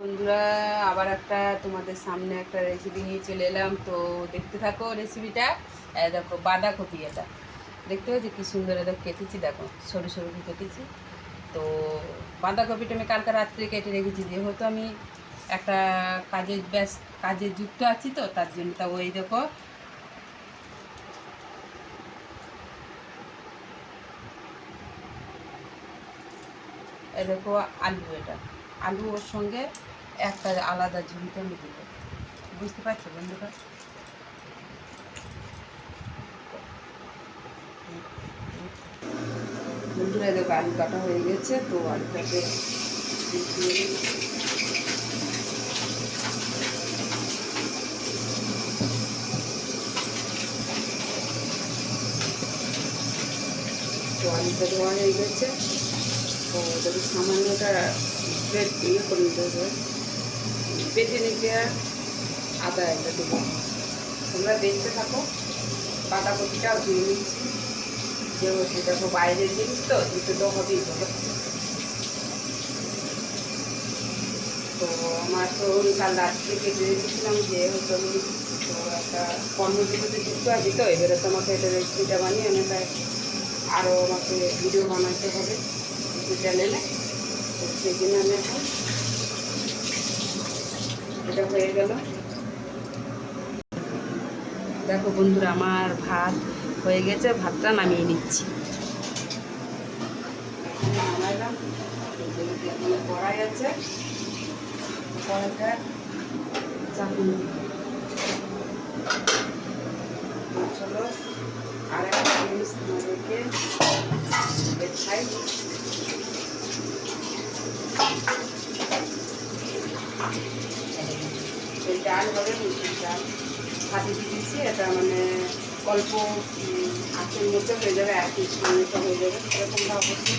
বন্ধুরা, আবার একটা তোমাদের সামনে একটা রেসিপি নিয়ে চলে এলাম। তো দেখতে থাকো রেসিপিটা। দেখো বাঁধাকপি, এটা দেখতে পাচ্ছি কি সুন্দর এটা কেটেছি, দেখো সরু সরু কেটেছি। তো বাঁধাকপিটা আমি কালকে রাত্রে কেটে রেখেছি, যেহেতু আমি একটা কাজে যুক্ত আছি, তো তার জন্য। তা ওই দেখো, এই দেখো আলু, এটা আলু ওর সঙ্গে একটা আলাদা ঝুড়িতে আমি দেবো। বুঝতে পারছো বন্ধুরা? বন্ধুরা দেখো আলু কাটা হয়ে গেছে, তো আলুটাকে তো আলুটা ধোয়া হয়ে গেছে। তো ওটাকে সামান্যটা করে নিতে হবে, বেটে নিতে। আদা এটা দেবো, তোমরা দেখতে থাকো। বাঁধাকপিটাও ধুয়ে নিচ্ছি, যেহেতু দেখো বাইরের জিনিস তো দিতে তো হবেই বলো। তো আমার তো কাল রাত্রে কেটে রেখেছিলাম, যেহেতু আমি তো একটা কর্মজীবীতে যুক্ত আছি, তো এবারে তো আমাকে এটা রেসিপিটা বানিয়ে আমি তাই আরও আমাকে ভিডিও বানাতে হবে ইউটিউব চ্যানেলে। তো সেই জন্য আমি এখন এটা হয়ে গেল। দেখো বন্ধুরা, আমার ভাত হয়ে গেছে, ভাতটা নামিয়ে নিচ্ছি। নামাইলাম, কড়াই আছে, কড়াইটা চাপিয়ে চলো। আর একটা জিনিস তোমাদেরকে দেখাই, এই ডাল হবে মুসুর ডাল ভাতে দিয়েছি। এটা মানে অল্প আঁচের মধ্যে হয়ে যাবে, এক মিনিট হয়ে যাবে, সেরকমটা অবশ্যই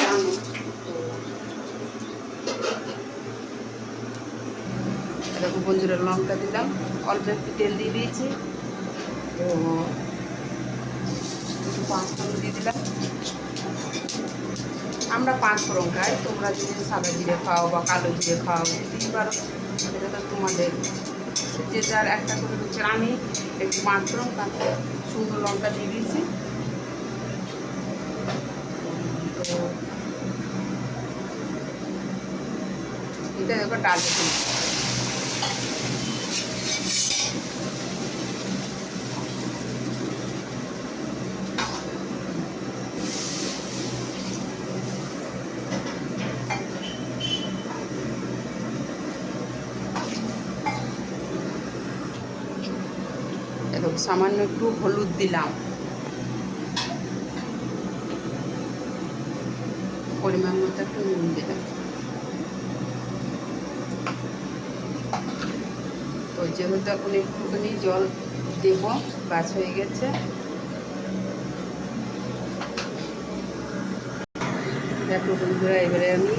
জানো। তো এরকম বন্ধুরা লঙ্কা দিলাম, অল্প একটু তেল দিয়ে দিয়েছি। তো একটু পাঁচফোড়ন দিয়ে দিলাম। আমরা পাঁচফোড়ন খাই, তোমরা যদি সাদা জিরে খাও বা কালো জিরে খাও দিতে পারো, সেটা তো তোমাদের যে যার একটা করে দিচ্ছে। আমি একটু পাঁচফোড়ন তাতে শুকনো লঙ্কা দিয়ে দিয়েছি। তো এটা দেখো ডাল দিচ্ছি। দেখো সামান্য একটু হলুদ দিলাম, পরিমাণ মতো একটু নুন দিলাম। তো যেহেতু এখন একটুখানি জল দেবো, গাছ হয়ে গেছে। দেখো বন্ধুরা, এবারে আমি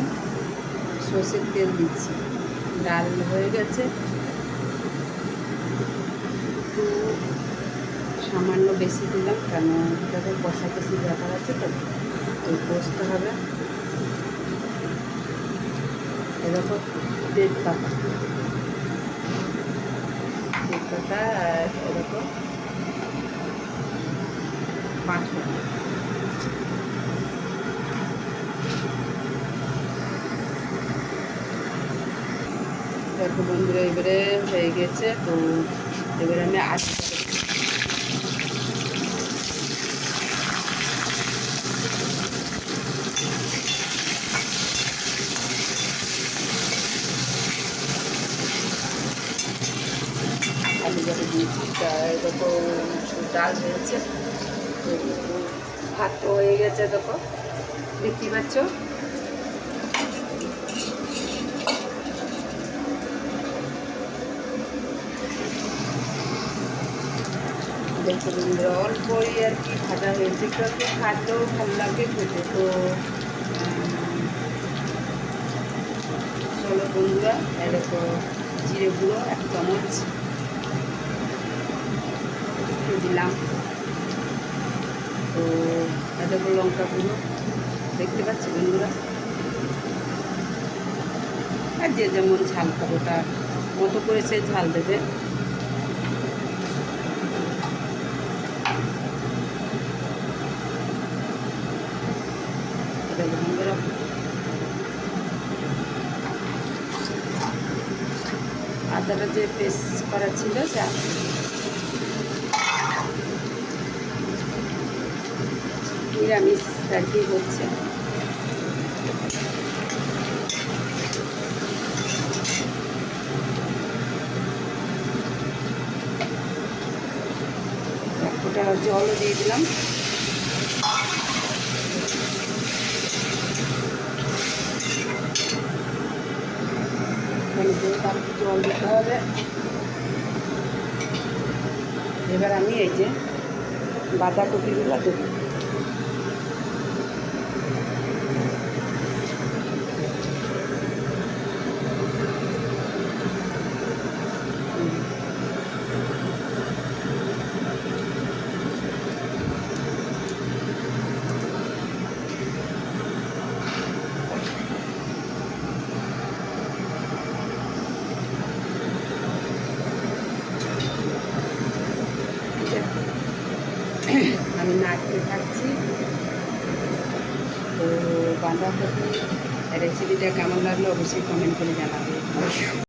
সর্ষের তেল দিচ্ছি। ডাল হয়ে গেছে, একটু সামান্য বেশি দিলাম, কেন এটাতে কষাকষি ব্যাপার আছে, তো কষতে হবে। এরকম তেজপাতা আর এরকম পাঁচফোড়ন। দেখো বন্ধুরা, এবারে হয়ে গেছে। তো এবারে আমি আলু বাটা দিয়েছি। দেখো ডাল হয়েছে, ভাত হয়ে গেছে, দেখো দেখতে পাচ্ছ। দেখো বন্ধুরা, অল্পই আর কি ভাজা হয়েছে, একটু খাদ্যও ভালো লাগে খেতে। তো চলো বন্ধুরা, দেখো জিরে গুঁড়ো 1 চামচ দিলাম। তো দেখো লঙ্কা গুঁড়ো, দেখতে পাচ্ছি বন্ধুরা আর যে যেমন ঝাল খাবে তার মতো করে সে ঝাল দেবে। আদাটা যে পেস্ট করা ছিল সে নিরামিষ আর কি হচ্ছে। ওটা জলও দিয়ে দিলাম। জল দিতে হবে। এবার আমি এই যে বাঁধাকপিগুলো দেবো। আমি নাড়তে থাকছি। তো বাঁধাকপি রেসিপিটা কেমন লাগলো অবশ্যই কমেন্ট করে জানাবে।